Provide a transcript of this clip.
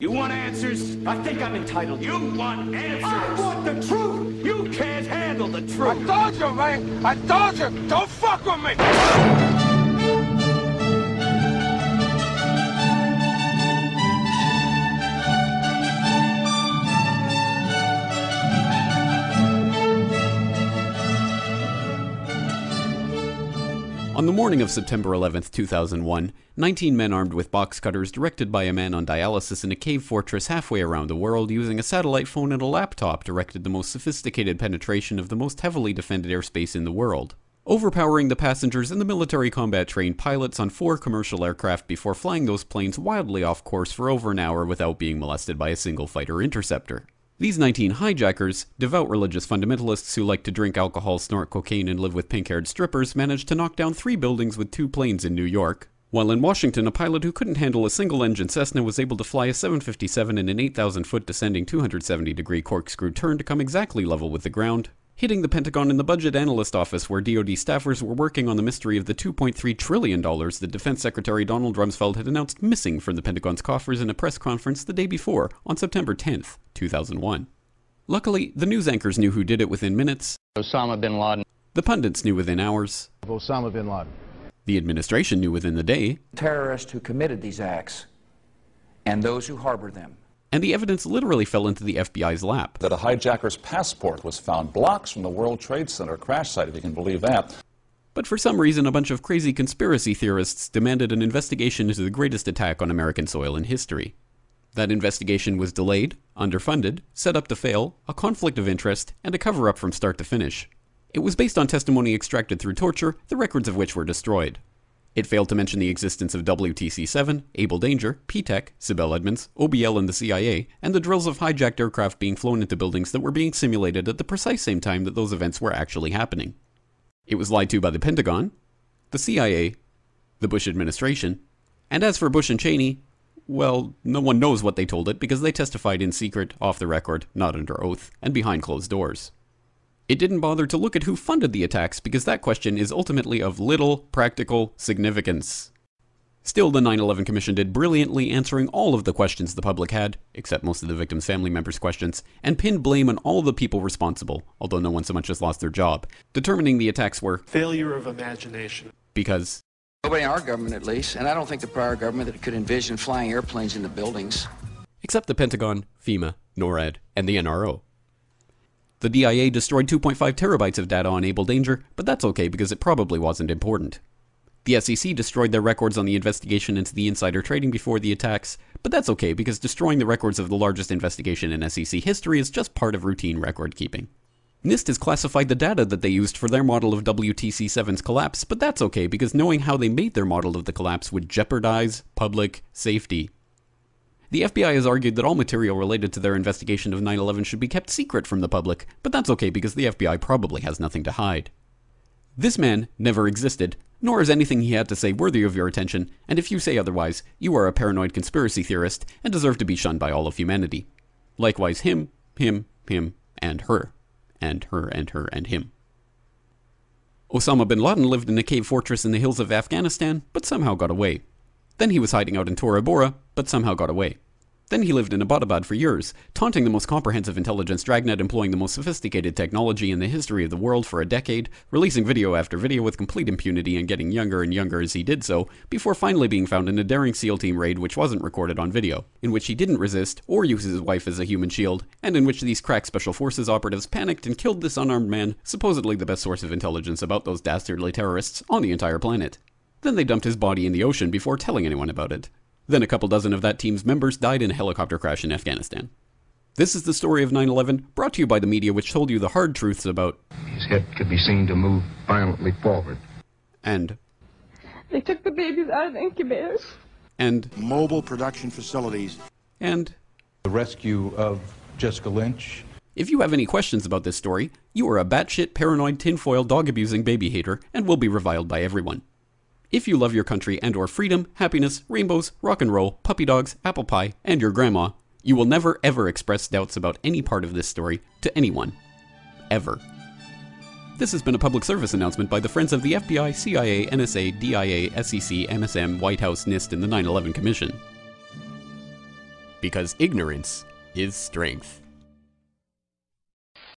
You want answers? I think I'm entitled. You want answers? I want the truth! You can't handle the truth! I told you, man! I told you! Don't fuck with me! On the morning of September 11th, 2001, 19 men armed with box cutters, directed by a man on dialysis in a cave fortress halfway around the world using a satellite phone and a laptop, directed the most sophisticated penetration of the most heavily defended airspace in the world, overpowering the passengers and the military combat-trained pilots on 4 commercial aircraft before flying those planes wildly off course for over an hour without being molested by a single fighter interceptor. These 19 hijackers, devout religious fundamentalists who like to drink alcohol, snort cocaine, and live with pink-haired strippers, managed to knock down 3 buildings with 2 planes in New York, while in Washington, a pilot who couldn't handle a single-engine Cessna was able to fly a 757 in an 8,000-foot descending 270-degree corkscrew turn to come exactly level with the ground, hitting the Pentagon in the budget analyst office where DoD staffers were working on the mystery of the $2.3 trillion that Defense Secretary Donald Rumsfeld had announced missing from the Pentagon's coffers in a press conference the day before, on September 10th, 2001. Luckily, the news anchors knew who did it within minutes. Osama bin Laden. The pundits knew within hours. Osama bin Laden. The administration knew within the day. Terrorists who committed these acts and those who harbor them. And the evidence literally fell into the FBI's lap. That a hijacker's passport was found blocks from the World Trade Center crash site, if you can believe that. But for some reason, a bunch of crazy conspiracy theorists demanded an investigation into the greatest attack on American soil in history. That investigation was delayed, underfunded, set up to fail, a conflict of interest, and a cover-up from start to finish. It was based on testimony extracted through torture, the records of which were destroyed. It failed to mention the existence of WTC-7, Able Danger, P-TECH, Sibel Edmonds, OBL and the CIA, and the drills of hijacked aircraft being flown into buildings that were being simulated at the precise same time that those events were actually happening. It was lied to by the Pentagon, the CIA, the Bush administration, and as for Bush and Cheney, well, no one knows what they told it because they testified in secret, off the record, not under oath, and behind closed doors. It didn't bother to look at who funded the attacks because that question is ultimately of little practical significance. Still, the 9/11 Commission did brilliantly, answering all of the questions the public had, except most of the victims' family members' questions, and pinned blame on all the people responsible, although no one so much as lost their job, determining the attacks were failure of imagination. Because nobody in our government, at least, and I don't think the prior government that could envision flying airplanes into buildings. Except the Pentagon, FEMA, NORAD, and the NRO. The DIA destroyed 2.5 terabytes of data on Able Danger, but that's okay because it probably wasn't important. The SEC destroyed their records on the investigation into the insider trading before the attacks, but that's okay because destroying the records of the largest investigation in SEC history is just part of routine record keeping. NIST has classified the data that they used for their model of WTC-7's collapse, but that's okay because knowing how they made their model of the collapse would jeopardize public safety. The FBI has argued that all material related to their investigation of 9/11 should be kept secret from the public, but that's okay because the FBI probably has nothing to hide. This man never existed, nor is anything he had to say worthy of your attention, and if you say otherwise, you are a paranoid conspiracy theorist and deserve to be shunned by all of humanity. Likewise him, and her. And her, and her, and him. Osama bin Laden lived in a cave fortress in the hills of Afghanistan, but somehow got away. Then he was hiding out in Tora Bora, but somehow got away. Then he lived in Abbottabad for years, taunting the most comprehensive intelligence dragnet employing the most sophisticated technology in the history of the world for a decade, releasing video after video with complete impunity and getting younger and younger as he did so, before finally being found in a daring SEAL team raid which wasn't recorded on video, in which he didn't resist or use his wife as a human shield, and in which these crack special forces operatives panicked and killed this unarmed man, supposedly the best source of intelligence about those dastardly terrorists on the entire planet. Then they dumped his body in the ocean before telling anyone about it. Then a couple dozen of that team's members died in a helicopter crash in Afghanistan. This is the story of 9/11, brought to you by the media which told you the hard truths about His head could be seen to move violently forward. And they took the babies out of the incubators. And mobile production facilities. And the rescue of Jessica Lynch. If you have any questions about this story, you are a batshit paranoid tinfoil dog-abusing baby hater and will be reviled by everyone. If you love your country and or freedom, happiness, rainbows, rock and roll, puppy dogs, apple pie, and your grandma, you will never ever express doubts about any part of this story to anyone. Ever. This has been a public service announcement by the Friends of the FBI, CIA, NSA, DIA, SEC, MSM, White House, NIST, and the 9/11 Commission. because ignorance is strength.